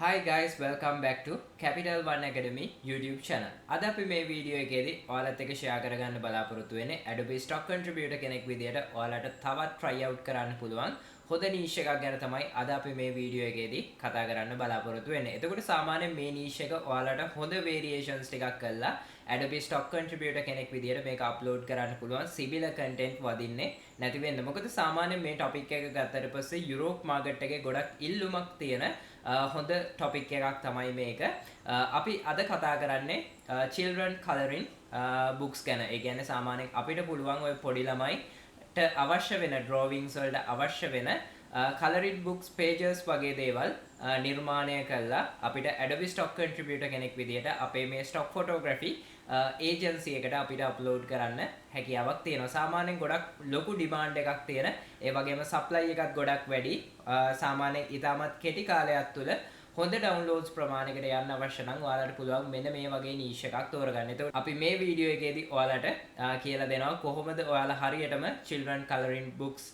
Hi guys, welcome back to Capital One Academy YouTube channel. අද අපි මේ video එකේදී ඔයාලත් එක්ක share කරගන්න බලාපොරොත්තු වෙන්නේ Adobe Stock Contributor කෙනෙක් විදියට ඔයාලට තවත් try out කරන්න පුළුවන් හොඳ niche එකක් ගැන තමයි අද අපි මේ වීඩියෝ එකේදී කතා කරන්න බලාපොරොත්තු වෙන්නේ. එතකොට සාමාන්‍යයෙන් මේ niche එක ඔයාලට හොඳ variations ටිකක් කරලා Adobe Stock Contributor කෙනෙක් විදියට මේක upload කරන්න පුළුවන් similar content වදින්නේ නැති වෙන්න. මොකද සාමාන්‍යයෙන් මේ topic එක ගත්තට පස්සේ Europe market එකේ ගොඩක් ඉල්ලුමක් තියෙන හොඳ topic එකක් තමයි මේක. අපි අද කතා කරන්නේ children coloring books ගැන. ඒ කියන්නේ සාමාන්‍යයෙන් අපිට පුළුවන් ඔය පොඩි ළමයිට අවශ්‍ය වෙන drawings වලට අවශ්‍ය වෙන coloring books pages වගේ දේවල් නිර්මාණය කළා අපිට Adobe Stock Contributor කෙනෙක් විදියට අපේ මේ stock photography agency එකට අපිට upload කරන්න හැකියාවක් තියෙනවා. සාමාන්‍යයෙන් ගොඩක් ලොකු demand එකක් තියෙන. ඒ වගේම supply එකත් ගොඩක් වැඩි. සාමාන්‍යයෙන් ඊටමත් කෙටි කාලයක් තුළ හොඳ downloads ප්‍රමාණයකට යන්න අවශ්‍ය නම් ඔයාලට පුළුවන් මෙන්න මේ වගේ niche එකක් තෝරගන්න. ඒතකොට අපි මේ වීඩියෝ එකේදී ඔයාලට කියලා දෙනවා කොහොමද ඔයාලා හරියටම children coloring books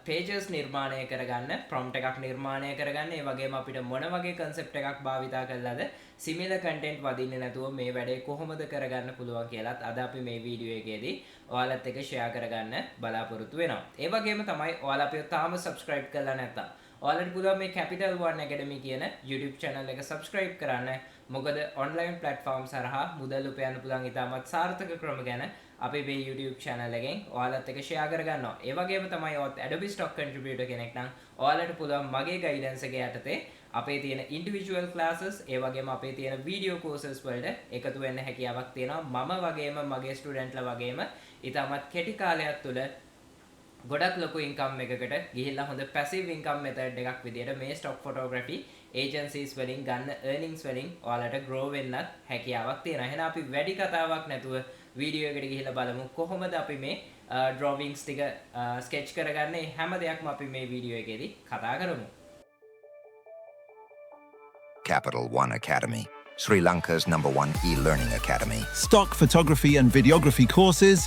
pages නිර්මාණය කරගන්න, prompt එකක් නිර්මාණය කරගන්න. ඒ වගේම අපිට මොන වගේ concept එකක් භාවිතා කළාද similar content වදින්නේ නැතුව මේ වැඩේ කොහොමද කරගන්න පුළුවන් කියලාත් අද අපි මේ වීඩියෝ එකේදී ඔයාලත් එක්ක share කරගන්න බලාපොරොත්තු වෙනවා. ඒ වගේම තමයි ඔයාලා අපිව තාම subscribe කරලා නැත්නම් ඔයාලට පුළුවන් මේ Capital One Academy කියන YouTube channel එක subscribe කරන්න. මොකද online platform සරහා මුදල් උපයන්න පුළුවන් ඉතාමත් සාර්ථක ක්‍රම ගැන අපි මේ YouTube channel එකෙන් ඔයාලත් එක්ක share කරගන්නවා. ඒ වගේම තමයි ඔයත් Adobe Stock Contributor කෙනෙක් නම් ඔයාලට පුළුවන් මගේ guidance එක යටතේ අපේ තියෙන individual classes ඒ වගේම අපේ තියෙන video courses වලට එකතු වෙන්න හැකියාවක් තියෙනවා. මම වගේම මගේ studentලා වගේම ඉතාමත් කෙටි කාලයක් තුළ ගොඩක් ලොකු income එකකට ගිහිල්ලා හොඳ passive income method එකක් විදියට මේ stock photography agencies වලින් ගන්න earnings වලින් ඔයාලට grow වෙන්නත් හැකියාවක් තියෙනවා. එහෙනම් අපි වැඩි කතාවක් නැතුව වීඩියෝ එකට ගිහිල්ලා බලමු කොහොමද අපි මේ drawings ටික sketch කරගන්නේ. හැම දෙයක්ම අපි මේ වීඩියෝ එකේදී කතා කරමු. Capital One Academy, Sri Lanka's #1 e-learning academy. Stock photography and videography courses,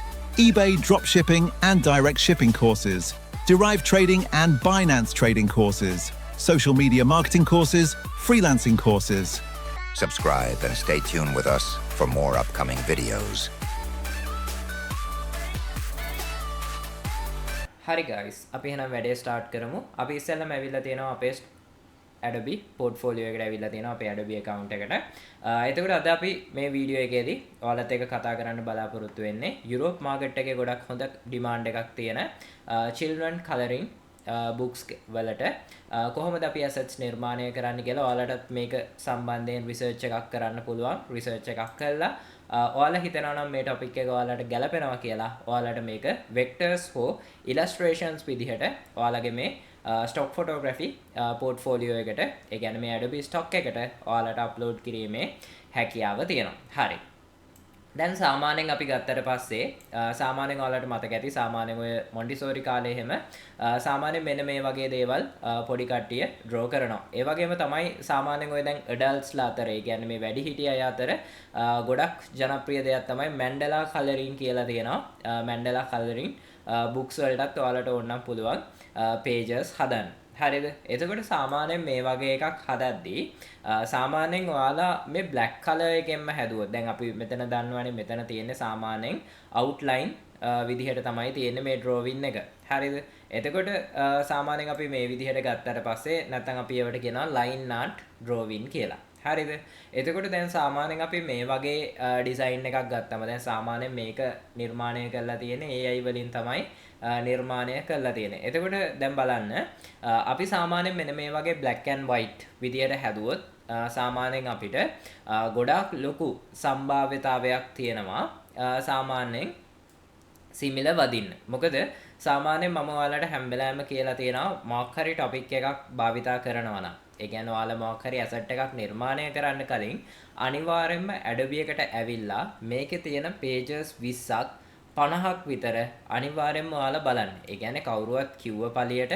eBay dropshipping and direct shipping courses, derived trading and Binance trading courses, social media marketing courses, freelancing courses. Subscribe and stay tuned with us for more upcoming videos. හරි guys, අපි එහෙනම් වැඩේ start කරමු. අපි ඉස්සෙල්ලාම ඇවිල්ලා තියෙනවා අපේ Adobe portfolio එකට ඇවිල්ලා තියෙනවා අපේ Adobe account එකට. එතකොට අද අපි මේ වීඩියෝ එකේදී ඔයාලත් එක්ක කතා කරන්න බලාපොරොත්තු වෙන්නේ Europe market එකේ ගොඩක් හොඳ demand එකක් තියෙන children coloring books වලට කොහොමද අපි assets නිර්මාණය කරන්න කියලා ඔයාලටත් මේක සම්බන්ධයෙන් research එකක් කරන්න පුළුවන්. research එකක් කළා ඔයාලා හිතනවා නම් මේ topic එක ඔයාලට ගැලපෙනවා කියලා ඔයාලට මේක vectors හෝ illustrations විදිහට ඔයාලගේ මේ stock photography portfolio එකට ඒ කියන්නේ මේ Adobe stock එකට ඔයාලට upload කිරීමේ හැකියාව තියෙනවා. හරි. දැන් සාමාන්‍යයෙන් අපි ගත්තට පස්සේ සාමාන්‍යයෙන් ඔයාලට මතක ඇති සාමාන්‍යයෙන් ඔය මොන්ටිසෝරි කාලේ එහෙම සාමාන්‍යයෙන් මෙන්න මේ වගේ දේවල් පොඩි කට්ටිය draw කරනවා. ඒ වගේම තමයි සාමාන්‍යයෙන් ඔය දැන් adultsලා අතර ඒ කියන්නේ මේ වැඩිහිටිය අය අතර ගොඩක් ජනප්‍රිය දෙයක් තමයි Mandela colouring කියලා තියෙනවා. Mandela colouring books වලටත් ඔයාලට ඕනනම් පුළුවන් pages හදන්න. හරිද? එතකොට සාමාන්‍යයෙන් මේ වගේ එකක් හදද්දී සාමාන්‍යයෙන් ඔයාලා මේ black color එකෙන්ම හැදුවොත් දැන් අපි මෙතන දන්නවනේ මෙතන තියෙන්නේ සාමාන්‍යයෙන් outline විදිහට තමයි තියෙන්නේ මේ drawing එක. හරිද? එතකොට සාමාන්‍යයෙන් අපි මේ විදිහට ගත්තට පස්සේ නැත්නම් අපි ඒවට කියනවා line art drawing කියලා. හරිද? එතකොට දැන් සාමාන්‍යයෙන් අපි මේ වගේ ඩිසයින් එකක් ගත්තම දැන් සාමාන්‍යයෙන් මේක නිර්මාණය කරලා තියෙන්නේ AI වලින් තමයි නිර්මාණය කරලා තියෙන්නේ. එතකොට දැන් බලන්න අපි සාමාන්‍යයෙන් මෙන්න මේ වගේ black and white විදියට හැදුවොත් සාමාන්‍යයෙන් අපිට ගොඩාක් ලොකු සම්භාව්‍යතාවයක් තියෙනවා සාමාන්‍යයෙන් similar වදින්න. මොකද සාමාන්‍යයෙන් මම ඔයාලට හැම වෙලාවෙම කියලා තියෙනවා මොකක් හරි topic එකක් භාවිතා කරනවා නම් ඒ කියන්නේ ඔයාලා මොකක් හරි asset එකක් නිර්මාණය කරන්න කලින් අනිවාර්යයෙන්ම Adobe එකට ඇවිල්ලා මේකේ තියෙන pages 20ක් 50ක් විතර අනිවාර්යයෙන්ම ඔයාලා බලන්න. ඒ කියන්නේ කවුරුවත් කිව්ව පළියට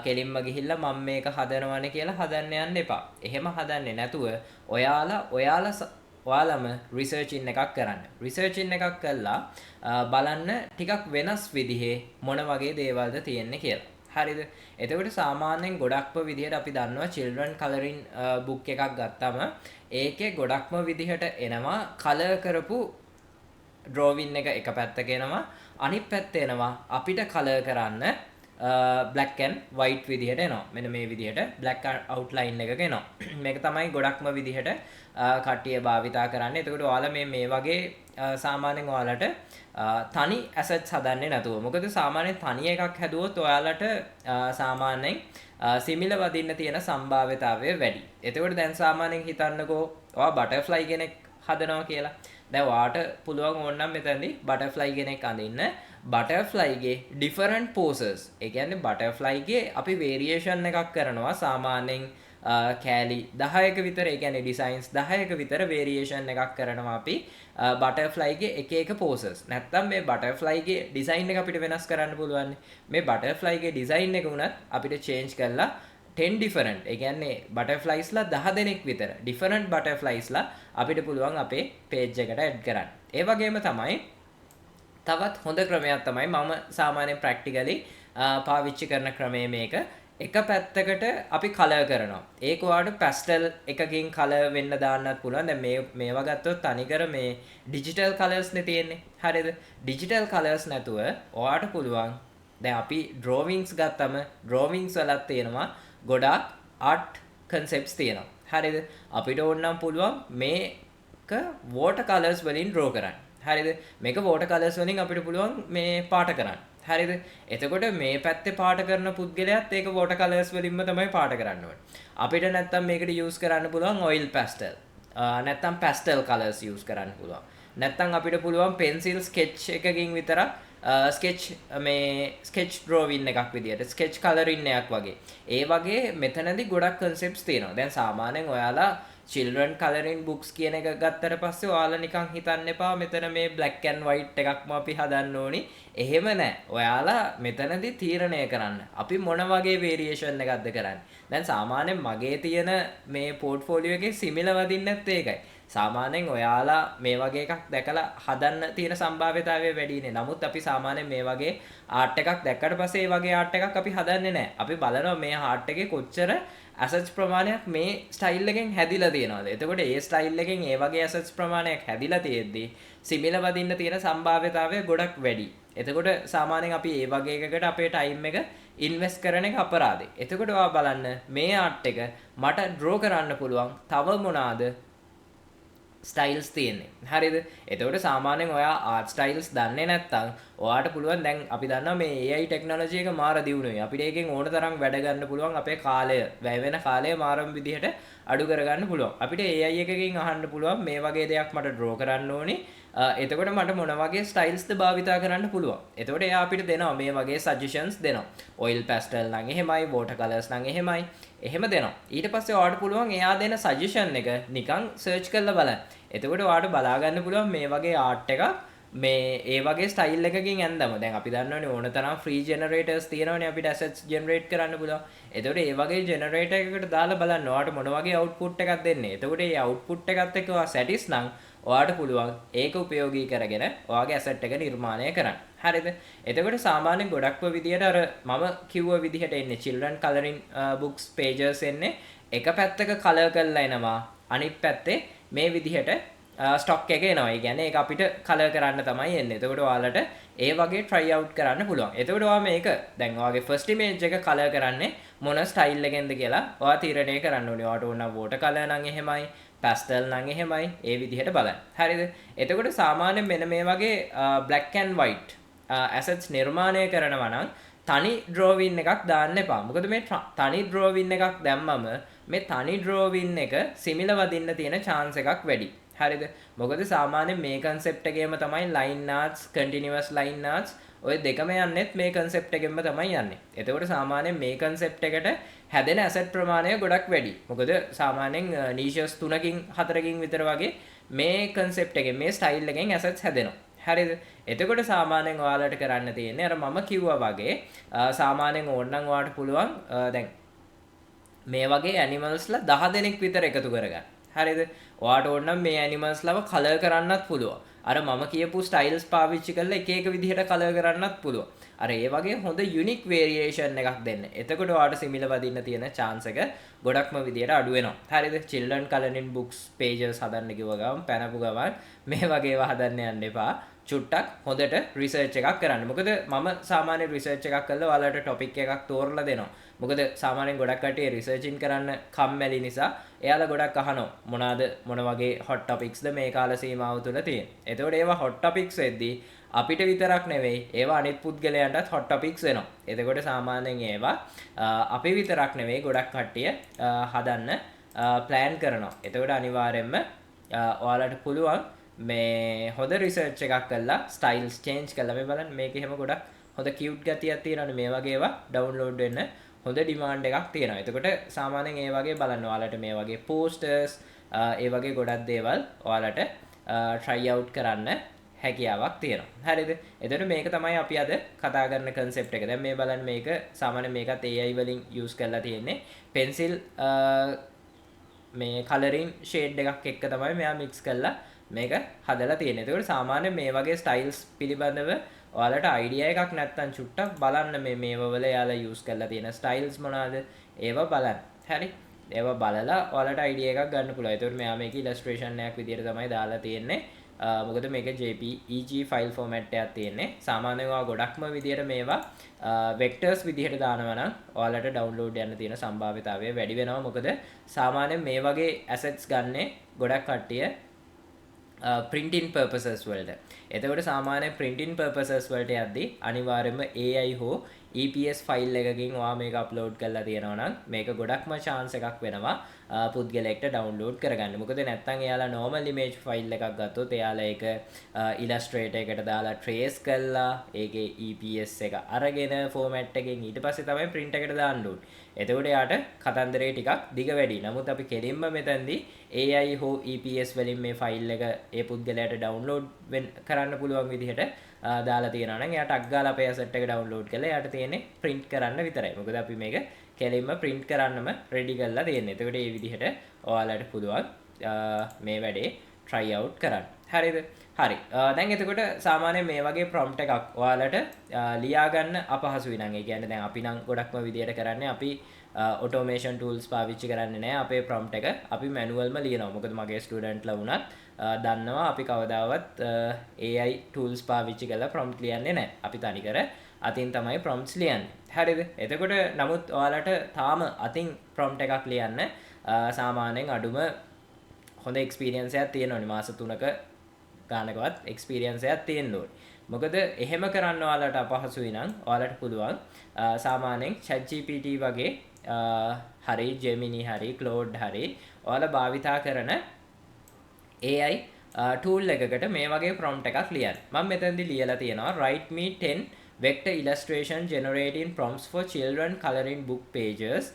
කෙලින්ම ගිහිල්ලා මම මේක හදනවනේ කියලා හදන්න යන්න එපා. එහෙම හදන්නේ නැතුව ඔයාලම researching එකක් කරන්න. researching එකක් කළා බලන්න ටිකක් වෙනස් විදිහේ මොන වගේ දේවල්ද තියෙන්නේ කියලා. හරිද? එතකොට සාමාන්‍යයෙන් ගොඩක්ම විදිහට අපි දන්නවා children coloring book එකක් ගත්තම ඒකේ ගොඩක්ම විදිහට එනවා කලර් කරපු drawing එක පැත්තක එනවා අනිත් පැත්තේ එනවා අපිට කලර් කරන්න black and white විදිහට එනවා. මෙන්න මේ විදිහට black outline එකක එනවා. මේක තමයි ගොඩක්ම විදිහට කට්ටිය භාවිතා කරන්නේ. එතකොට ඔයාලා මේ වගේ සාමාන්‍යයෙන් ඔයාලට තනි assets හදන්නේ නැතුව. මොකද සාමාන්‍යයෙන් තනි එකක් හැදුවොත් ඔයාලට සාමාන්‍යයෙන් සිමිල වදින්න තියෙන සම්භාව්‍යතාවය වැඩි. එතකොට දැන් සාමාන්‍යයෙන් හිතන්නකෝ ඔයා butterfly කෙනෙක් හදනවා කියලා. දැන් ඔයාට පුළුවන් ඕනනම් මෙතනදී butterfly කෙනෙක් අඳින්න. butterfly ගේ different poses. ඒ කියන්නේ butterfly ගේ අපි variation එකක් කරනවා සාමාන්‍යයෙන් කෑලි 10ක විතර. ඒ කියන්නේ designs 10ක විතර variation එකක් කරනවා අපි butterfly ගේ එක poses. නැත්තම් මේ butterfly ගේ design එක අපිට වෙනස් කරන්න පුළුවන්. මේ butterfly ගේ design එක උනත් අපිට change කරලා 10 different ඒ කියන්නේ butterflies ලා 10 දෙනෙක් විතර different butterflies ලා අපිට පුළුවන් අපේ page එකට add කරන්න. ඒ වගේම තමයි තවත් හොඳ ක්‍රමයක් තමයි මම සාමාන්‍යයෙන් practically පාවිච්චි කරන ක්‍රමය මේක. එක පැත්තකට අපි කලර් කරනවා. ඒක ඔයාලට pastel එකකින් කලර් වෙන්න දාන්නත් පුළුවන්. දැන් මේවා ගත්තොත් තනිකර මේ digital colors නේ තියෙන්නේ. හරිද? digital colors නැතුව ඔයාලට පුළුවන් දැන් අපි drawings ගත්තම drawings වලත් තියෙනවා ගොඩාක් art concepts තියෙනවා. හරිද? අපිට ඕනනම් පුළුවන් මේක water colors වලින් draw කරන්න. හරිද? මේක water colors වලින් අපිට පුළුවන් මේ පාට කරන්න. හරිද? එතකොට මේ පැත්තේ පාට කරන පුද්ගලයාත් ඒක water colors වලින්ම තමයි පාට කරන්න ඕනේ. අපිට නැත්තම් මේකට use කරන්න පුළුවන් oil pastel. නැත්තම් pastel colors use කරන්න පුළුවන්. නැත්තම් අපිට පුළුවන් pencil sketch එකකින් විතරක් sketch drawing එකක් විදියට sketch coloring එකක් වගේ. ඒ වගේ මෙතනදී ගොඩක් concepts තියෙනවා. දැන් සාමාන්‍යයෙන් ඔයාලා children coloring books කියන එක ගත්තට පස්සේ ඔයාලා නිකන් හිතන්න එපා මෙතන මේ black and white එකක්ම අපි හදන්න ඕනි. එහෙම නැහැ. ඔයාලා මෙතනදී තීරණය කරන්න. අපි මොන වගේ variation එකක්ද කරන්නේ. දැන් සාමාන්‍යයෙන් මගේ තියෙන මේ portfolio එකේ similar වදින්නත් ඒකයි. සාමාන්‍යයෙන් ඔයාලා මේ වගේ එකක් දැකලා හදන්න තියෙන සම්භාව්‍යතාවය වැඩිනේ. නමුත් අපි සාමාන්‍යයෙන් මේ වගේ ආර්ට් එකක් දැක්කට පස්සේ මේ වගේ ආර්ට් එකක් අපි හදන්නේ නැහැ. අපි බලනවා මේ ආර්ට් එකේ කොච්චර assets ප්‍රමාණයක් මේ ස්ටයිල් එකෙන් හැදිලා තියෙනවද. එතකොට ඒ ස්ටයිල් එකෙන් ඒ වගේ assets ප්‍රමාණයක් හැදිලා තියෙද්දී සිමිල වදින්න තියෙන සම්භාව්‍යතාවය ගොඩක් වැඩි. එතකොට සාමාන්‍යයෙන් අපි ඒ වගේ එකකට අපේ time එක invest කරන එක අපරාධේ. එතකොට ඔයා බලන්න මේ ආර්ට් එක මට draw කරන්න පුළුවන් තව මොනවාද styles තියෙන්නේ. හරිද? එතකොට සාමාන්‍යයෙන් ඔයා art styles දන්නේ නැත්නම් ඔයාට පුළුවන් දැන් අපි දන්නවා මේ AI technology එක මාර දියුණුවයි. අපිට ඒකෙන් ඕන තරම් වැඩ ගන්න පුළුවන්. අපේ කාලය, වැය වෙන කාලය මාරම විදිහට අඩු කරගන්න පුළුවන්. අපිට AI එකකින් අහන්න පුළුවන් මේ වගේ දෙයක් මට draw කරන්න ඕනේ. එතකොට මට මොන වගේ styles ද භාවිතා කරන්න පුළුවන්. එතකොට එයා අපිට දෙනවා මේ වගේ suggestions දෙනවා. oil pastel නම් එහෙමයි, water colors නම් එහෙමයි. එහෙම දෙනවා. ඊට පස්සේ ඔයාලට පුළුවන් එයා දෙන suggestion එක නිකන් search කරලා බලන්න. එතකොට ඔයාලට බලා ගන්න පුළුවන් මේ වගේ art එකක් මේ ඒ වගේ style එකකින් ඇඳම. දැන් අපි දන්නවනේ ඕන තරම් free generators තියෙනවනේ අපිට assets generate කරන්න පුළුවන්. එතකොට ඒ වගේ generator එකකට දාලා බලන්න ඔයාලට මොන වගේ output එකක් දෙන්නේ. එතකොට මේ output එකත් එක්ක ඔයා satis නම් ඔයාලට පුළුවන් ඒක උපයෝගී කරගෙන ඔයාගේ asset එක නිර්මාණය කරන්න. හරිද? එතකොට සාමාන්‍යයෙන් ගොඩක්ම විදියට අර මම කිව්ව විදිහට එන්නේ children coloring books pages එන්නේ එක පැත්තක color කරලා එනවා අනිත් පැත්තේ මේ විදිහට stock එක එනවා. ඒ කියන්නේ ඒක අපිට color කරන්න තමයි එන්නේ. එතකොට ඔයාලට ඒ වගේ try out කරන්න පුළුවන්. එතකොට ඔයා මේක දැන් ඔයාගේ first image එක color කරන්නේ මොන style එකෙන්ද කියලා ඔයා තීරණය කරන්න ඕනේ. ඔයාට ඕන water color නම් එහෙමයි, pastel නම් එහෙමයි, ඒ විදිහට බලන්න. හරිද? එතකොට සාමාන්‍යයෙන් මෙන්න මේ වගේ black and white assets නිර්මාණය කරනවා නම් තනි drawing එකක් දාන්න එපා. මොකද මේ තනි drawing එකක් දැම්මම මේ තනි drawing එක සිමිල වදින්න තියෙන chance එකක් වැඩි. හරිද? මොකද සාමාන්‍යයෙන් මේ concept එකේම තමයි line arts, continuous line arts ඔය දෙකම යන්නේත් මේ concept එකෙන්ම තමයි යන්නේ. එතකොට සාමාන්‍යයෙන් මේ concept එකට හැදෙන asset ප්‍රමාණය ගොඩක් වැඩි. මොකද සාමාන්‍යයෙන් niches 3කින් 4කින් විතර වගේ මේ concept එකෙන් මේ style එකෙන් assets හැදෙනවා. හරිද? එතකොට සාමාන්‍යයෙන් ඔයාලට කරන්න තියෙන්නේ අර මම කිව්වා වගේ සාමාන්‍යයෙන් ඕනනම් ඔයාලට පුළුවන් දැන් මේ වගේ animals ලා 10 දෙනෙක් විතර එකතු කරගන්න. හරිද? ඔයාට ඕන නම් මේ ඇනිමල්ස් ලව කලර් කරන්නත් පුළුවන්. අර මම කියපු ස්ටයිල්ස් පාවිච්චි කරලා එක එක විදිහට කලර් කරන්නත් පුළුවන්. අර ඒ වගේ හොඳ යුනික් වේරියේෂන් එකක් දෙන්න. එතකොට ඔයාට සිමිල වදින්න තියෙන chance එක ගොඩක්ම විදියට අඩු වෙනවා. හරිද? children coloring books pages හදන්න කිව්ව ගමන් පැනපු ගමන් මේ වගේ ඒවා හදන්න යන්න එපා. චුට්ටක් හොඳට රිසර්ච් එකක් කරන්න. මොකද මම සාමාන්‍ය රිසර්ච් එකක් කරලා ඔයාලට ටොපික් එකක් තෝරලා දෙනවා. මොකද සාමාන්‍යයෙන් ගොඩක් කට්ටිය රිසර්චින් කරන්න කම්මැලි නිසා එයාලා ගොඩක් අහනවා මොන වගේ හොට් ටොපික්ස්ද මේ කාල සීමාව තුළ තියෙන්නේ. එතකොට ඒවා හොට් ටොපික්ස් වෙද්දී අපිට විතරක් නෙවෙයි ඒවා අනිත් පුද්ගලයන්ටත් හොට් ටොපික්ස් වෙනවා. එතකොට සාමාන්‍යයෙන් ඒවා අපි විතරක් නෙවෙයි ගොඩක් කට්ටිය හදන්න ප්ලෑන් කරනවා. එතකොට අනිවාර්යයෙන්ම ඔයාලට පුළුවන් මේ හොඳ රිසර්ච් එකක් කරලා ස්ටයිල්ස් චේන්ජ් කරලා මේ බලන්න මේක එහෙම ගොඩක් හොඳ කියුට් ගතියක් තියෙනවානේ මේ වගේ ඒවා ඩවුන්ලෝඩ් වෙන්න හොඳ ඩිමාන්ඩ් එකක් තියෙනවා. එතකොට සාමාන්‍යයෙන් ඒ වගේ බලන්න ඔයාලට මේ වගේ පෝස්ටර්ස් ඒ වගේ ගොඩක් දේවල් ඔයාලට try out කරන්න හැකියාවක් තියෙනවා. හරිද? එතකොට මේක තමයි අපි අද කතා කරන concept එක. දැන් මේ බලන්න මේක සාමාන්‍යයෙන් මේකත් AI වලින් use කරලා තියෙන්නේ. pencil මේ colouring shade එකක් එක්ක තමයි මෙයා mix කරලා මේක හදලා තියෙන්නේ. ඒකට සාමාන්‍යයෙන් මේ වගේ ස්ටයිල්ස් පිළිබඳව ඔයාලට අයිඩියා එකක් නැත්නම් චුට්ටක් බලන්න මේවවල යාලා යූස් කරලා තියෙන ස්ටයිල්ස් මොනවාද ඒවා බලන්න. හරි. ඒවා බලලා ඔයාලට අයිඩියා එකක් ගන්න පුළුවන්. ඒකට මෙයා මේක ඉලස්ට්‍රේෂන් එකක් විදියට තමයි දාලා තියෙන්නේ. මොකද මේක JPEG ෆයිල් ෆෝමැට් එකක් තියෙන්නේ. සාමාන්‍යයෙන් ඔයා ගොඩක්ම විදියට මේවා වෙක්ටර්ස් විදියට දානවා නම් ඔයාලට ඩවුන්ලෝඩ් යන්න තියෙන සම්භාව්‍යතාවය වැඩි වෙනවා. මොකද සාමාන්‍යයෙන් මේ වගේ ඇසෙට්ස් ගන්නේ ගොඩක් කට්ටිය printing purposes වලට. එතකොට සාමාන්‍ය printing purposes වලට යද්දී අනිවාර්යයෙන්ම AI හෝ EPS ෆයිල් එකකින් ඔයා මේක අප්ලෝඩ් කරලා තියෙනවා නම් මේක ගොඩක්ම chance එකක් වෙනවා පුද්ගලයෙක්ට ඩවුන්ලෝඩ් කරගන්න. මොකද නැත්තම් එයාලා normal image ෆයිල් එකක් ගත්තොත් එයාලා ඒක Illustrator එකට දාලා trace කරලා ඒකේ EPS එක අරගෙන format එකෙන් ඊට පස්සේ තමයි print එකට දාන්න ඕනේ. එතකොට එයාට කතන්දරේ ටිකක් දිග වැඩි. නමුත් අපි කෙලින්ම මෙතනදී AI හෝ EPS වලින් මේ ෆයිල් එක ඒ පුද්ගලයාට ඩවුන්ලෝඩ් කරන්න පුළුවන් විදිහට දාලා තියෙනවා නම් එයාට අක් ගාලා අපේ asset එක ඩවුන්ලෝඩ් කරලා එයාට තියෙන්නේ print කරන්න විතරයි. මොකද අපි මේක කෙලින්ම print කරන්නම ready කරලා තියෙන්නේ. එතකොට මේ විදිහට ඔයාලට පුළුවන් මේ වැඩේ try out කරන්න. හරිද? හරි. දැන් එතකොට සාමාන්‍යයෙන් මේ වගේ prompt එකක් ඔයාලට ලියා ගන්න අපහසුයි නම් ඒ කියන්නේ දැන් අපි නම් ගොඩක්ම විදියට කරන්නේ අපි automation tools පාවිච්චි කරන්නේ නැහැ. අපේ prompt එක අපි manualම ලියනවා. මොකද මගේ ස්ටුඩන්ට්ලා වුණත් දන්නවා අපි කවදාවත් AI tools පාවිච්චි කරලා prompt ලියන්නේ නැහැ. අපි තනිකර අතින් තමයි prompts ලියන්නේ. හරිද? එතකොට නමුත් ඔයාලට තාම අතින් prompt එකක් ලියන්න සාමාන්‍යයෙන් අඩුම හොඳ experience එකක් තියෙනවනේ. මාස 3ක ගානකවත් experience එකක් තියෙන්න ඕනේ. මොකද එහෙම කරන්න ඔයාලට අපහසුයි නම් ඔයාලට පුළුවන් සාමාන්‍යයෙන් ChatGPT වගේ හරි Gemini හරි Claude හරි ඔයාලා භාවිතා කරන AI tool එකකට මේ වගේ prompt එකක් ලියන්න. මම මෙතනදී ලියලා තියෙනවා write me 10 vector illustration generating prompts for children coloring book pages,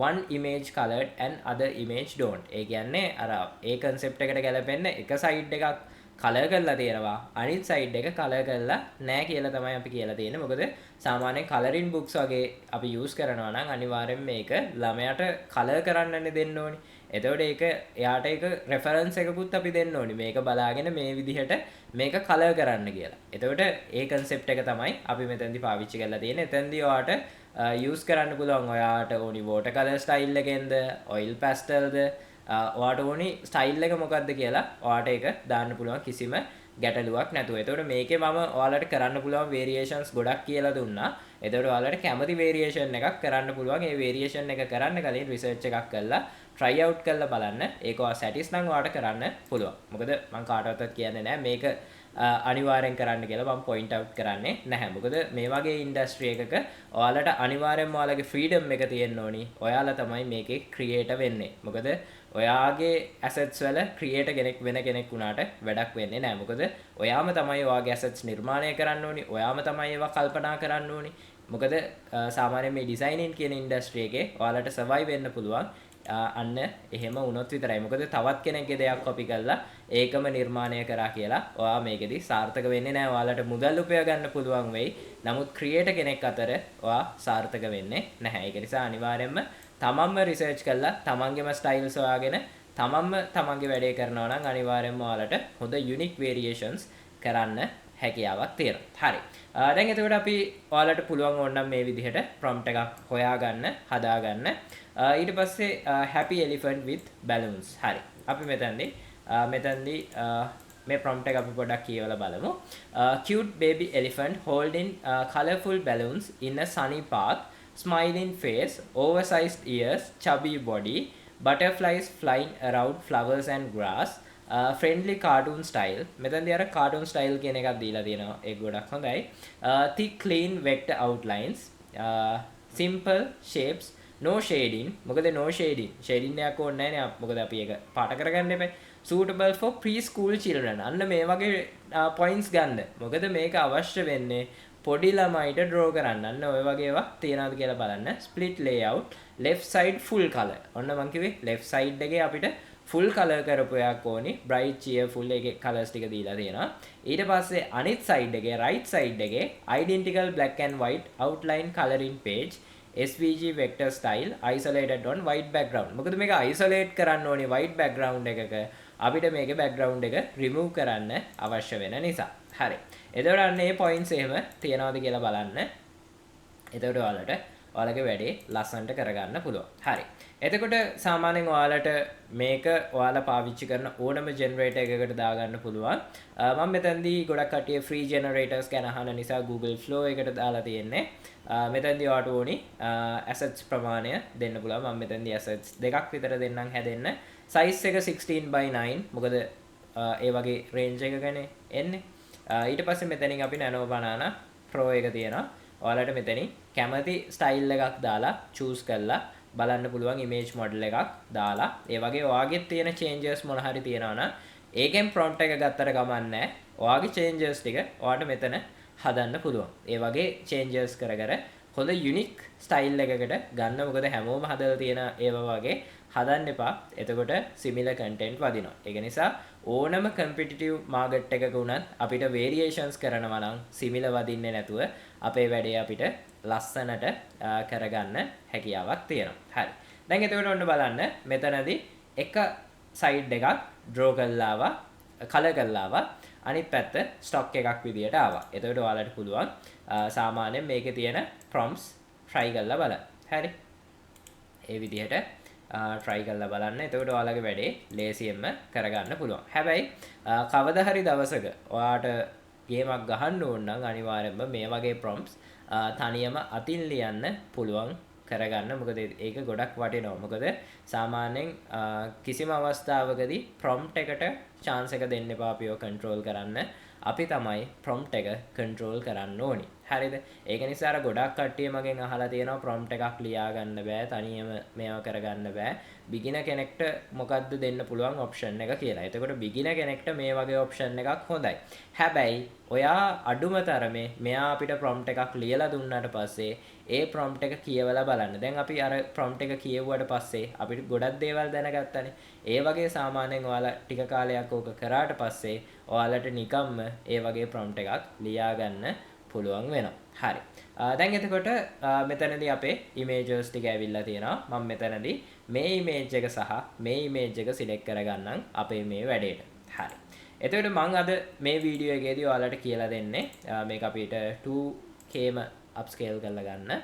one image colored and other image don't. ඒ කියන්නේ අර ඒ concept එකට ගැලපෙන්න එක side එකක් කලර් කරලා තියෙනවා අනිත් සයිඩ් එක කලර් කරලා නැහැ කියලා තමයි අපි කියලා තියෙන්නේ. මොකද සාමාන්‍යයෙන් කලරින් බුක්ස් වගේ අපි යූස් කරනවා නම් අනිවාර්යෙන් මේක ළමයාට කලර් කරන්නනේ දෙන්න ඕනේ. එතකොට ඒක එයාට ඒක රෙෆරන්ස් එකකුත් අපි දෙන්න ඕනේ. මේක බලාගෙන මේ විදිහට මේක කලර් කරන්න කියලා. එතකොට ඒ concept එක තමයි අපි මෙතනදී පාවිච්චි කරලා තියෙන්නේ. එතෙන්දී ඔයාට යූස් කරන්න පුළුවන් ඔයාට ඕනි water color style එකෙන්ද oil pastelද ඔයාට ඕනි ස්ටයිල් එක මොකක්ද කියලා ඔයාට ඒක දාන්න පුළුවන් කිසිම ගැටලුවක් නැතුව. එතකොට මේකේ මම ඔයාලට කරන්න පුළුවන් variations ගොඩක් කියලා දුන්නා. එතකොට ඔයාලට කැමති variation එකක් කරන්න පුළුවන්. ඒ variation එක කරන්න කලින් research එකක් කරලා try out කරලා බලන්න. ඒක ඔයා satis නම් ඔයාට කරන්න පුළුවන්. මොකද මම කාටවත් කියන්නේ නැහැ මේක අනිවාර්යෙන් කරන්න කියලා මම point out කරන්නේ නැහැ. මොකද මේ වගේ industry එකක ඔයාලට අනිවාර්යෙන්ම ඔයාලගේ freedom එක තියෙන්න ඕනි. ඔයාලා තමයි මේකේ creator වෙන්නේ. මොකද ඔයාගේ assets වල creator කෙනෙක් වෙන කෙනෙක් වුණාට වැඩක් වෙන්නේ නැහැ. මොකද ඔයාම තමයි ඔයාගේ assets නිර්මාණය කරන්න ඕනි. ඔයාම තමයි ඒවා කල්පනා කරන්න ඕනි. මොකද සාමාන්‍යයෙන් මේ designing කියන industry එකේ ඔයාලට survive වෙන්න පුළුවන් අන්න එහෙම වුණොත් විතරයි. මොකද තවත් කෙනෙක්ගේ දෙයක් copy කරලා ඒකම නිර්මාණය කරා කියලා ඔයා මේකෙදි සාර්ථක වෙන්නේ නැහැ. ඔයාලට මුදල් උපය ගන්න පුළුවන් වෙයි. නමුත් creator කෙනෙක් අතර ඔයා සාර්ථක වෙන්නේ නැහැ. ඒක නිසා අනිවාර්යයෙන්ම තමන්ම රිසර්ච් කරලා තමන්ගේම ස්ටයිල්ස් හොයාගෙන තමන්ම තමන්ගේ වැඩේ කරනවා නම් අනිවාර්යෙන්ම ඔයාලට හොඳ යුනික් වේරියේෂන්ස් කරන්න හැකියාවක් තියෙනවා. හරි. දැන් එතකොට අපි ඔයාලට පුළුවන් ඕනනම් මේ විදිහට prompt එකක් හොයාගන්න, හදාගන්න. ඊට පස්සේ happy elephant with balloons. හරි. අපි මෙතනදී මේ prompt එක අපි පොඩ්ඩක් කියවලා බලමු. Cute baby elephant holding colorful balloons in a sunny park, smiling face, oversized ears, chubby body, butterflies flying around flowers and grass, friendly cartoon style. මෙතනදී අර cartoon style කියන එකක් දීලා තියෙනවා. ඒක ගොඩක් හොඳයි. Thick clean vector outlines, simple shapes, no shading. මොකද no shading එකක් ඕනේ නැහැ නේ. මොකද අපි ඒක පාට කරගන්න එපා. Suitable for preschool children. අන්න මේ වගේ points ගන්න. මොකද මේක අවශ්‍ය වෙන්නේ පොඩි ළමයිට draw කරන්න. අන්න ඔය වගේ ඒවා තියනවාද කියලා බලන්න. Split layout, left side full color. ඔන්න මම කිව්වේ left side එකේ අපිට full color කරපු එකක් ඕනි. bright cheerful එකේ colors ටික දීලා තියෙනවා. ඊට පස්සේ අනිත් side එකේ right side එකේ identical black and white outline coloring page, SVG vector style isolated on white background. මොකද මේක isolate කරන්න ඕනි white background එකක. අපිට මේකේ background එක remove කරන්න අවශ්‍ය වෙන නිසා. හරි. එතකොට අන්න මේ points එහෙම තියනවාද කියලා බලන්න. එතකොට ඔයාලගේ වැඩේ ලස්සනට කරගන්න පුළුවන්. හරි. එතකොට සාමාන්‍යයෙන් ඔයාලට මේක ඔයාලා පාවිච්චි කරන ඕනම generator එකකට දාගන්න පුළුවන්. මම මෙතනදී ගොඩක් කට්ටිය free generators ගැන අහන නිසා Google Flow එකට දාලා තියෙන්නේ. මෙතනදී ඔයාට ඕනි assets ප්‍රමාණය දෙන්න පුළුවන්. මම මෙතනදී assets දෙකක් විතර දෙන්නම් හැදෙන්න. size එක 16:9. මොකද ඒ වගේ range එකකනේ එන්නේ. ඊට පස්සේ මෙතනින් අපි Nano Banana Pro එක තියෙනවා. ඔයාලට මෙතනින් කැමති style එකක් දාලා choose කරලා බලන්න පුළුවන් image model එකක් දාලා. ඒ වගේ ඔයාගේ තියෙන changes මොන හරි තියෙනවා නම් ඒකෙන් prompt එක ගත්තට ගමන් නැහැ. ඔයාගේ changes ටික ඔයාට මෙතන හදන්න පුළුවන්. ඒ වගේ changes කර හොඳ unique style එකකට ගන්න. මොකද හැමෝම හදලා තියෙන ඒවා වගේ හදන්න එපා. එතකොට similar content වදිනවා. ඒක නිසා ඕනම competitive market එකක වුණත් අපිට variations කරනවා නම් similar වදින්නේ නැතුව අපේ වැඩේ අපිට ලස්සනට කරගන්න හැකියාවක් තියෙනවා. හරි. දැන් එතකොට ඔන්න බලන්න මෙතනදී එක side එකක් draw කරලා ආවා, color කරලා ආවා. අනිත් පැත්ත stock එකක් විදියට ආවා. එතකොට ඔයාලට පුළුවන් සාමාන්‍යයෙන් මේකේ තියෙන prompts try කරලා බලන්න. හරි. ඒ විදිහට try කරලා බලන්න. එතකොට ඔයාලගේ වැඩේ ලේසියෙන්ම කරගන්න පුළුවන්. හැබැයි කවදා හරි දවසක ඔයාට ගේමක් ගහන්න ඕන නම් අනිවාර්යයෙන්ම මේ වගේ prompts තනියම අතින් ලියන්න පුළුවන් කරගන්න. මොකද ඒක ගොඩක් වටිනවා. මොකද සාමාන්‍යයෙන් කිසිම අවස්ථාවකදී prompt එකට chance එක දෙන්න එපා අපිව control කරන්න. අපි තමයි prompt එක control කරන්න ඕනි. හරිද? ඒක නිසා අර ගොඩක් කට්ටිය මගෙන් අහලා තියෙනවා prompt එකක් ලියා ගන්න බෑ, තනියම මේවා කරගන්න බෑ. beginner කෙනෙක්ට මොකද්ද දෙන්න පුළුවන් option එක කියලා. එතකොට beginner කෙනෙක්ට මේ වගේ option එකක් හොඳයි. හැබැයි ඔයා අඩුම තරමේ මෙයා අපිට prompt එකක් ලියලා දුන්නාට පස්සේ ඒ prompt එක කියවලා බලන්න. දැන් අපි අර prompt එක කියවුවාට පස්සේ අපිට ගොඩක් දේවල් දැනගත්තානේ. ඒ වගේ සාමාන්‍යයෙන් ඔයාලා ටික කාලයක් ඕක කරාට පස්සේ ඔයාලට නිකම්ම ඒ වගේ prompt එකක් ලියා ගන්න පුළුවන් වෙනවා. හරි. දැන් එතකොට මෙතනදී අපේ images ටික ඇවිල්ලා තියෙනවා. මම මෙතනදී මේ image එක සහ මේ image එක select කරගන්නම් අපේ මේ වැඩේට. හරි. එතකොට මම අද මේ වීඩියෝ එකේදී ඔයාලට කියලා දෙන්නේ මේක අපිට 2Kම upscale කරලා ගන්න.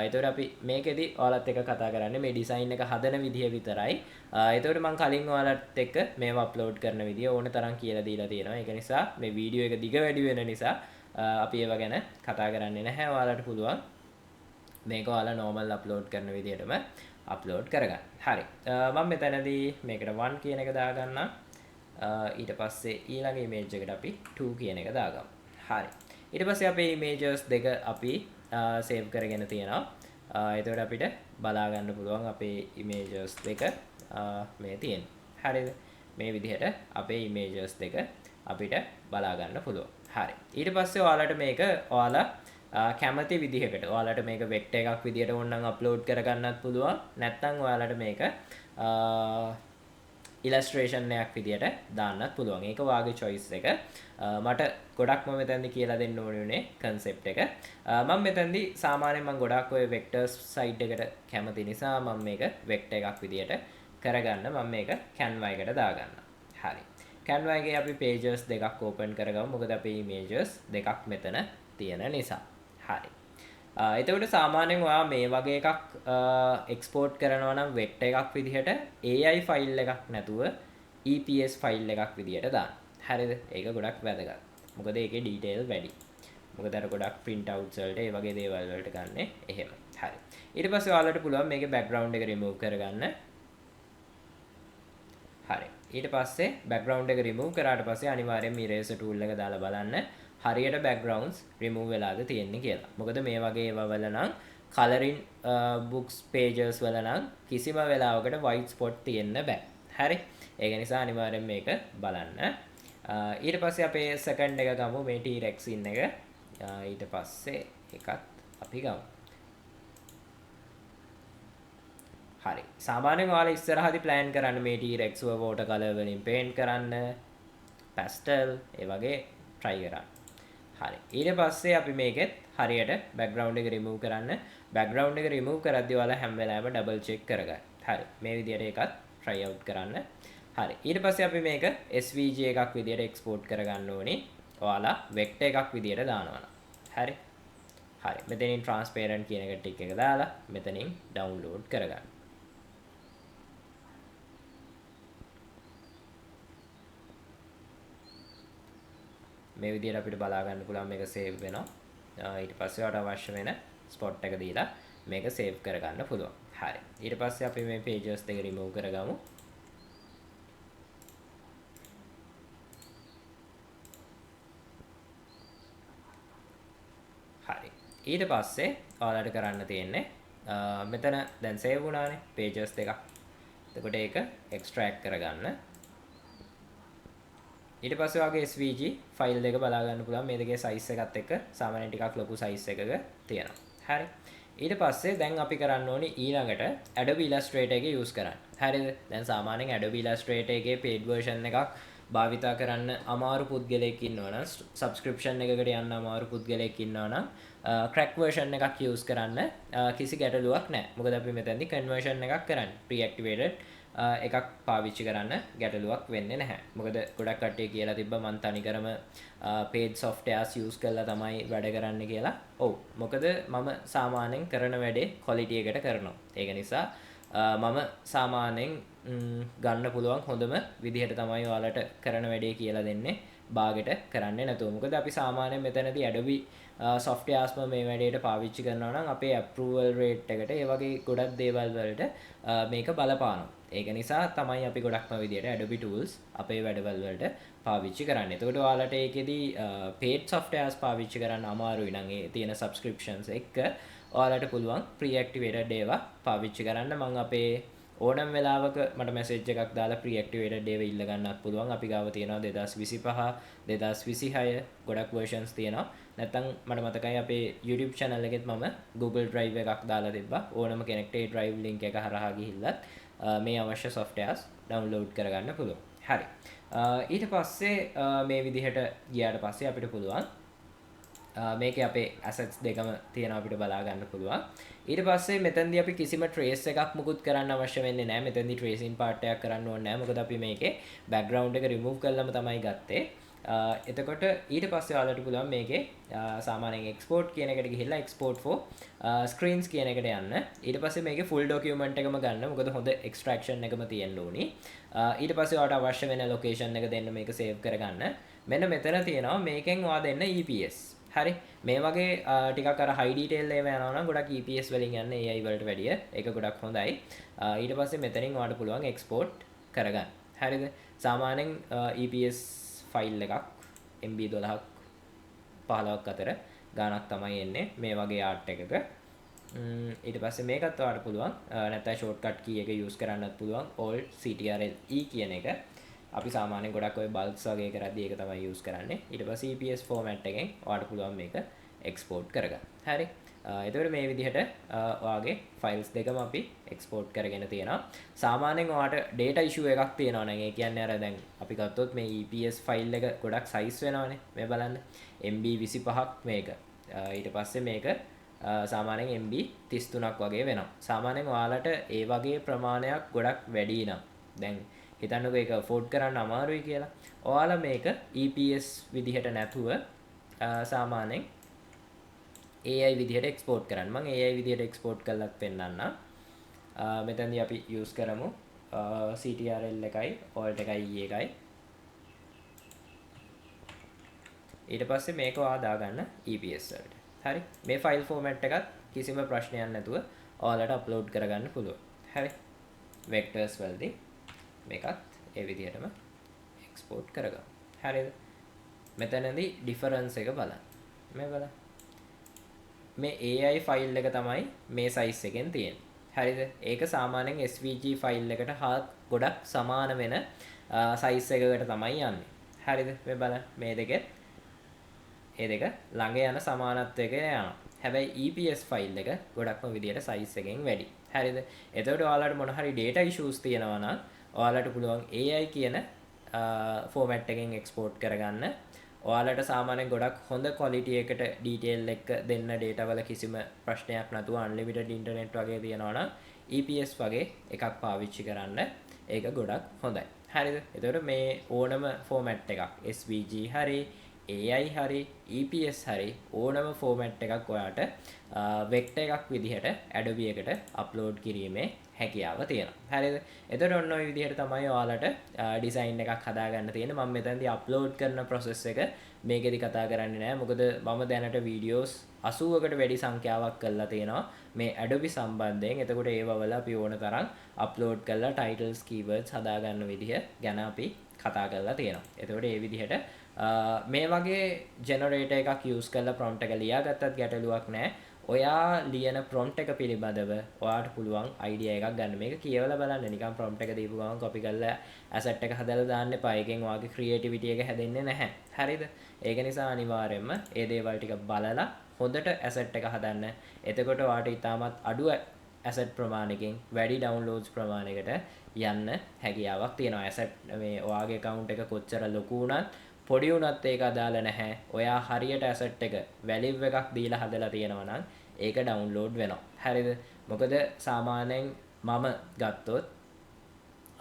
එතකොට අපි මේකෙදි ඔයාලත් එක්ක කතා කරන්නේ මේ design එක හදන විදිය විතරයි. එතකොට මම කලින් ඔයාලත් එක්ක මේව upload කරන විදිය ඕන තරම් කියලා දීලා තියෙනවා. ඒක නිසා මේ වීඩියෝ එක දිග වැඩි වෙන නිසා අපි ඒව ගැන කතා කරන්නේ නැහැ. ඔයාලට පුළුවන් මේක ඔයාලා normal upload කරන විදියටම upload කරගන්න. හරි. මම මෙතනදී මේකට 1 කියන එක දාගන්නම්. ඊට පස්සේ ඊළඟ image එකට අපි 2 කියන එක දාගමු. හරි. ඊට පස්සේ අපේ images දෙක අපි save කරගෙන තියෙනවා. එතකොට අපිට බලා ගන්න පුළුවන් අපේ images දෙක මේ තියෙන. හරිද? මේ විදිහට අපේ images දෙක අපිට බලා ගන්න පුළුවන්. හරි. ඊට පස්සේ ඔයාලට මේක ඔයාලා කැමති විදිහකට ඔයාලට මේක vector එකක් විදිහට ඕනනම් upload කරගන්නත් පුළුවන්. නැත්නම් ඔයාලට මේක illustration එකක් විදියට දාන්නත් පුළුවන්. ඒක ඔයාගේ choice එක. මට ගොඩක්ම මෙතනදී කියලා දෙන්න ඕනේ උනේ concept එක. මම මෙතනදී සාමාන්‍යයෙන් මම ගොඩක් ඔය vectors side එකට කැමති නිසා මම මේක vector එකක් විදියට කරගන්න මම මේක Canva එකට දාගන්නවා. හරි. Canva එකේ අපි pages දෙකක් open කරගමු. මොකද අපේ images දෙකක් මෙතන තියෙන නිසා. හරි. එතකොට සාමාන්‍යයෙන් ඔයා මේ වගේ එකක් export කරනවා නම් vec එකක් විදිහට AI file එකක් නැතුව EPS file එකක් විදිහට දාන්න. හරිද? ඒක ගොඩක් වැදගත්. මොකද ඒකේ detail වැඩි. මොකද අර ගොඩක් print outs වලට ඒ වගේ දේවල් වලට ගන්න එහෙම. හරි. ඊට පස්සේ ඔයාලට පුළුවන් මේකේ background එක remove කරගන්න. හරි. ඊට පස්සේ background එක remove කරාට පස්සේ අනිවාර්යෙන්ම eraser tool එක දාලා බලන්න හරියට backgrounds remove වෙලාද තියෙන්නේ කියලා. මොකද මේ වගේ ඒවා වල නම් colouring books pages වල නම් කිසිම වෙලාවකට white spot තියෙන්න බෑ. හරි. ඒක නිසා අනිවාර්යෙන් මේක බලන්න. ඊට පස්සේ අපේ second එක ගමු මේ T-Rex in එක. ඊට පස්සේ එකත් අපි ගමු. හරි. සාමාන්‍යයෙන් ඔයාලා ඉස්සරහදී plan කරන්න මේ T-Rex ව water color වලින් paint කරන්න, pastel ඒ වගේ try කරන්න. හරි. ඊට පස්සේ අපි මේකෙත් හරියට background එක remove කරන්න. background එක remove කරද්දී ඔයාලා හැම වෙලාවෙම double check කරගන්න. හරි. මේ විදිහට එකත් try out කරන්න. හරි. ඊට පස්සේ අපි මේක SVG එකක් විදිහට export කරගන්න ඕනේ. ඔයාලා vector එකක් විදිහට දානවා. හරි. හරි. මෙතනින් transparent කියන එක ටික එක දාලා මෙතනින් download කරගන්න. මේ විදිහට අපිට බලා ගන්න පුළුවන් මේක save වෙනවා. ඊට පස්සේ ඔයාලට අවශ්‍ය වෙන spot එක දීලා මේක save කරගන්න පුළුවන්. හරි. ඊට පස්සේ අපි මේ pages දෙක remove කරගමු. හරි. ඊට පස්සේ ඔයාලට කරන්න තියෙන්නේ මෙතන දැන් save වුණානේ pages දෙකක්. එතකොට ඒක extract කරගන්න. ඊට පස්සේ ඔයාගේ SVG ෆයිල් එක බලා ගන්න පුළුවන් මේ දෙකේ size එකත් එක්ක සාමාන්‍යයෙන් ටිකක් ලොකු size එකක තියෙනවා. හරි. ඊට පස්සේ දැන් අපි කරන්න ඕනේ ඊළඟට Adobe Illustrator එක use කරන්න. හරිද? දැන් සාමාන්‍යයෙන් Adobe Illustrator එකේ paid version එකක් භාවිතා කරන්න අමාරු පුද්ගලයෙක් ඉන්නවා නම් subscription එකකට යන්න අමාරු පුද්ගලයෙක් ඉන්නවා නම් crack version එකක් use කරන්න කිසි ගැටලුවක් නැහැ. මොකද අපි මෙතනදී conversion එකක් කරන්නේ pre-activated එකක් පාවිච්චි කරන්න ගැටලුවක් වෙන්නේ නැහැ. මොකද ගොඩක් කට්ටිය කියලා තිබ්බා මං තනිකරම paid softwares use කරලා තමයි වැඩ කරන්න කියලා. ඔව්. මොකද මම සාමාන්‍යයෙන් කරන වැඩේ quality එකට කරනවා. ඒක නිසා මම සාමාන්‍යයෙන් ගන්න පුළුවන් හොඳම විදිහට තමයි ඔයාලට කරන වැඩේ කියලා දෙන්නේ. බාගෙට කරන්නේ නැතුව. මොකද අපි සාමාන්‍යයෙන් මෙතනදී Adobe softwares මේ වැඩේට පාවිච්චි කරනවා නම් අපේ approval rate එකට ඒ වගේ ගොඩක් දේවල් වලට මේක බලපානවා. ඒක නිසා තමයි අපි ගොඩක්ම විදිහට Adobe tools අපේ වැඩවල වලට පාවිච්චි කරන්නේ. එතකොට ඔයාලට ඒකෙදි paid softwares පාවිච්චි කරන්න අමාරුයි නම් ඒ තියෙන subscriptions එක්ක ඔයාලට පුළුවන් pre-activated ඒවා පාවිච්චි කරන්න. මම අපේ ඕනම වෙලාවක මට message එකක් දාලා pre-activated ඒවා ඉල්ල ගන්නත් පුළුවන්. අපි ගාව තියෙනවා 2025 2026 ගොඩක් versions තියෙනවා. නැත්තම් මට මතකයි අපේ YouTube channel එකෙත් මම Google Drive එකක් දාලා තිබ්බා. ඕනම කෙනෙක්ට ඒ drive link එක හරහා ගිහිල්ලත් මේ අවශ්‍ය softwares download කරගන්න පුළුවන්. හරි. ඊට පස්සේ මේ විදිහට ගියාට පස්සේ අපිට පුළුවන් මේකේ අපේ assets දෙකම තියෙනවා අපිට බලා ගන්න පුළුවන්. ඊට පස්සේ මෙතනදී අපි කිසිම trace එකක් මුකුත් කරන්න අවශ්‍ය වෙන්නේ නැහැ. මෙතනදී tracing part එකක් කරන්න ඕනේ නැහැ. මොකද අපි මේකේ background එක remove කළාම තමයි ගත්තේ. එතකොට ඊට පස්සේ ඔයාලට පුළුවන් මේකේ සාමාන්‍යයෙන් export කියන එකට ගිහිල්ලා export for screens කියන එකට යන්න. ඊට පස්සේ මේකේ full document එකම ගන්න. මොකද හොඳ extraction එකම තියෙන්න ඕනි. ඊට පස්සේ ඔයාලට අවශ්‍ය වෙන location එක දෙන්න මේක save කරගන්න. මෙන්න මෙතන තියෙනවා මේකෙන් ඔයා දෙන්න EPS. හරි. මේ වගේ ටිකක් අර high detail ඒවා යනවා නම් ගොඩක් EPS වලින් යන්නේ AI වලට වැඩිය. ඒක ගොඩක් හොඳයි. ඊට පස්සේ මෙතනින් ඔයාලට පුළුවන් export කරගන්න. හරිද? සාමාන්‍යයෙන් EPS ෆයිල් එකක් MB 12ක් 15ක් අතර ගානක් තමයි එන්නේ මේ වගේ ආර්ට් එකක. ඊට පස්සේ මේකත් ඔයාලට පුළුවන් නැත්නම් shortcut key එක use කරන්නත් පුළුවන් alt ctrl e කියන එක. අපි සාමාන්‍යයෙන් ගොඩක් ඔය bulbs වගේ කරද්දී ඒක තමයි use කරන්නේ. ඊට පස්සේ EPS format එකෙන් ඔයාලට පුළුවන් මේක export කරගන්න. හරි. එතකොට මේ විදිහට ඔයාගේ files දෙකම අපි export කරගෙන තියෙනවා. සාමාන්‍යයෙන් ඔයාලට data issue එකක් තියෙනවා නම් ඒ කියන්නේ අර දැන් අපි ගත්තොත් මේ EPS file එක ගොඩක් size වෙනවනේ. මේ බලන්න. MB 25ක් මේක. ඊට පස්සේ මේක සාමාන්‍යයෙන් MB 33ක් වගේ වෙනවා. සාමාන්‍යයෙන් ඔයාලට ඒ වගේ ප්‍රමාණයක් ගොඩක් වැඩි නම් දැන් හිතන්නකෝ ඒක afford කරන්න අමාරුයි කියලා. ඔයාලා මේක EPS විදිහට නැතුව සාමාන්‍යයෙන් AI විදිහට export කරන්න. මම AI විදිහට export කරලත් පෙන්නන්නම්. මෙතනදී අපි use කරමු CTRL එකයි alt එකයි E එකයි. ඊට පස්සේ මේක ඔයා දාගන්න EPS වලට. හරි. මේ ෆයිල් ෆෝමැට් එකත් කිසිම ප්‍රශ්නයක් නැතුව ඔයාලට අප්ලෝඩ් කරගන්න පුළුවන්. හරි. වෙක්ටර්ස් වලදී මේකත් ඒ විදිහටම එක්ස්පෝර්ට් කරගමු. හරිද? මෙතනදී ඩිෆරන්ස් එක බලන්න. මේ බලන්න. මේ AI ෆයිල් එක තමයි මේ සයිස් එකෙන් තියෙන්නේ. හරිද? ඒක සාමාන්‍යයෙන් SVG ෆයිල් එකට ගොඩක් සමාන වෙන සයිස් එකකට තමයි යන්නේ. හරිද? මේ බලන්න. මේ දෙකේ ඒ දෙක ළඟ යන සමානත්වයක යනවා. හැබැයි EPS ෆයිල් එක ගොඩක්ම විදියට සයිස් එකෙන් වැඩි. හරිද? එතකොට ඔයාලට මොන හරි data issues තියෙනවා නම් ඔයාලට පුළුවන් AI කියන ෆෝමැට් එකෙන් එක්ස්පෝර්ට් කරගන්න. ඔයාලට සාමාන්‍යයෙන් ගොඩක් හොඳ quality එකට detail එක දෙන්න data වල කිසිම ප්‍රශ්නයක් නැතුව unlimited internet වගේ තියෙනවා නම් EPS වගේ එකක් පාවිච්චි කරන්න. ඒක ගොඩක් හොඳයි. හරිද? එතකොට මේ ඕනම ෆෝමැට් එකක් SVG හරි AI හරි EPS හරි ඕනම ෆෝමැට් එකක් ඔයාට වෙක්ටර් එකක් විදිහට Adobe එකට අප්ලෝඩ් කිරීමේ හැකියාව තියෙනවා. හරිද? එතකොට ඔන්න ඔය විදිහට තමයි ඔයාලට ඩිසයින් එකක් හදාගන්න තියෙන්නේ. මම මෙතනදී අප්ලෝඩ් කරන process එක මේකෙදි කතා කරන්නේ නැහැ. මොකද මම දැනට වීඩියෝස් 80කට වැඩි සංඛ්‍යාවක් කරලා තියෙනවා මේ Adobe සම්බන්ධයෙන්. එතකොට ඒවවල අපි ඕන තරම් අප්ලෝඩ් කරලා titles keywords හදාගන්න විදිහ ගැන අපි කතා කරලා තියෙනවා. එතකොට ඒ විදිහට මේ වගේ ජෙනරේටර් එකක් use කරලා prompt එක ලියාගත්තත් ගැටලුවක් නැහැ. ඔයා ලියන prompt එක පිළිබඳව ඔයාට පුළුවන් idea එකක් ගන්න. මේක කියවලා බලන්න. නිකන් prompt එක දීපු ගමන් copy කරලා asset එක හදලා දාන්න එපා. ඒකෙන් ඔයාගේ creativity එක හැදෙන්නේ නැහැ. හරිද? ඒක නිසා අනිවාර්යයෙන්ම ඒ දේවල් ටික බලලා හොඳට asset එක හදන්න. එතකොට ඔයාට ඉතාමත් අඩු asset ප්‍රමාණයකින් වැඩි downloads ප්‍රමාණයකට යන්න හැකියාවක් තියෙනවා. asset මේ ඔයාගේ account එක කොච්චර ලොකු වුණත් පොඩි වුණත් ඒක අදාළ නැහැ. ඔයා හරියට asset එක value එකක් දීලා හදලා තියෙනවා නම් ඒක download වෙනවා. හරිද? මොකද සාමාන්‍යයෙන් මම ගත්තොත්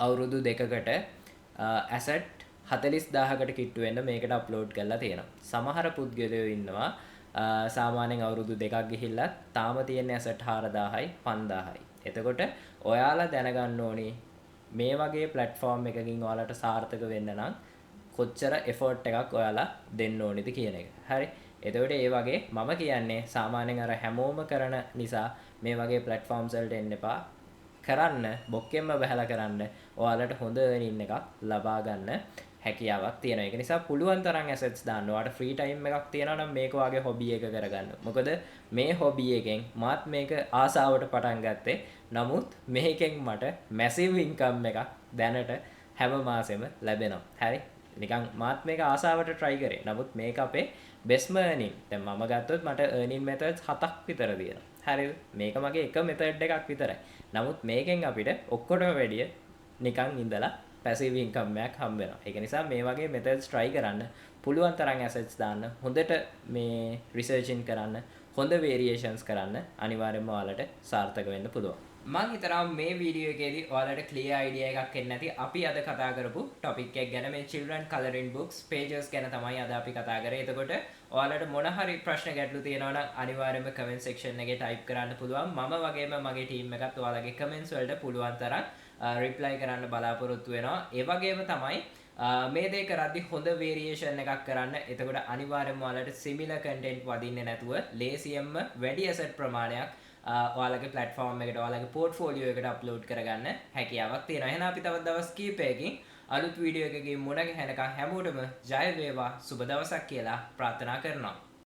අවුරුදු දෙකකට asset 40000කට කිට්ටු වෙන්න මේකට අප්ලෝඩ් කරලා තියෙනවා. සමහර පුද්ගලයෝ ඉන්නවා සාමාන්‍යයෙන් අවුරුදු දෙකක් ගිහිල්ලා තාම තියෙන asset 4000යි 5000යි. එතකොට ඔයාලා දැනගන්න ඕනි මේ වගේ platform එකකින් ඔයාලට සාර්ථක වෙන්න නම් කොච්චර effort එකක් ඔයාලා දෙන්න ඕනිද කියන එක. හරි. එතකොට ඒ වගේ මම කියන්නේ සාමාන්‍යයෙන් අර හැමෝම කරන නිසා මේ වගේ platforms වලට එන්න එපා. කරන්න බොක්කෙන්ම බහලා කරන්න ඔයාලට හොඳ earning එකක් ලබා ගන්න හැකියාවක් තියෙනවා. ඒක නිසා පුළුවන් තරම් assets දාන්න. ඔයාලට free time එකක් තියෙනවා නම් මේක ඔයාගේ hobby එක කරගන්න. මොකද මේ hobby එකෙන් මාත් මේක ආසාවට පටන් ගත්තේ. නමුත් මේකෙන් මට massive income එකක් දැනට හැම මාසෙම ලැබෙනවා. හරි. නිකන් මාත් මේක ආසාවට try කරේ. නමුත් මේක අපේ best earning. දැන් මම ගත්තොත් මට earning methods 7ක් විතර තියෙනවා. හරිද? මේක මගේ එක method එකක් විතරයි. නමුත් මේකෙන් අපිට ඔක්කොටම වැඩිය නිකන් ඉඳලා passive income එකක් හම්බ වෙනවා. ඒක නිසා මේ වගේ methods try කරන්න. පුළුවන් තරම් assets දාන්න. හොඳට මේ researching කරන්න. හොඳ variations කරන්න. අනිවාර්යයෙන්ම ඔයාලට සාර්ථක වෙන්න පුළුවන්. මම හිතනවා මේ වීඩියෝ එකේදී ඔයාලට clear idea එකක් එන්න ඇති. අපි අද කතා කරපු topic එක ගැන මේ children coloring books pages ගැන තමයි අද අපි කතා කරේ. එතකොට ඔයාලට මොන හරි ප්‍රශ්න ගැටලු තියෙනවා නම් අනිවාර්යයෙන්ම comment section එකේ type කරන්න පුළුවන්. මම වගේම මගේ team එකත් ඔයාලගේ comments වලට පුළුවන් තරම් reply කරන්න බලාපොරොත්තු වෙනවා. ඒ වගේම තමයි මේ දේ කරද්දි හොඳ variation එකක් කරන්න. එතකොට අනිවාර්යයෙන්ම ඔයාලට similar content වදින්නේ නැතුව ලේසියෙන්ම වැඩි asset ප්‍රමාණයක් ඔයාලගේ platform එකට ඔයාලගේ portfolio එකට upload කරගන්න හැකියාවක් තියෙනවා. එහෙනම් අපි තවත් දවස් කිහිපයකින් අලුත් වීඩියෝ එකකින් මුණ ගැහෙනකම් හැමෝටම ජය වේවා සුබ දවසක් කියලා ප්‍රාර්ථනා කරනවා.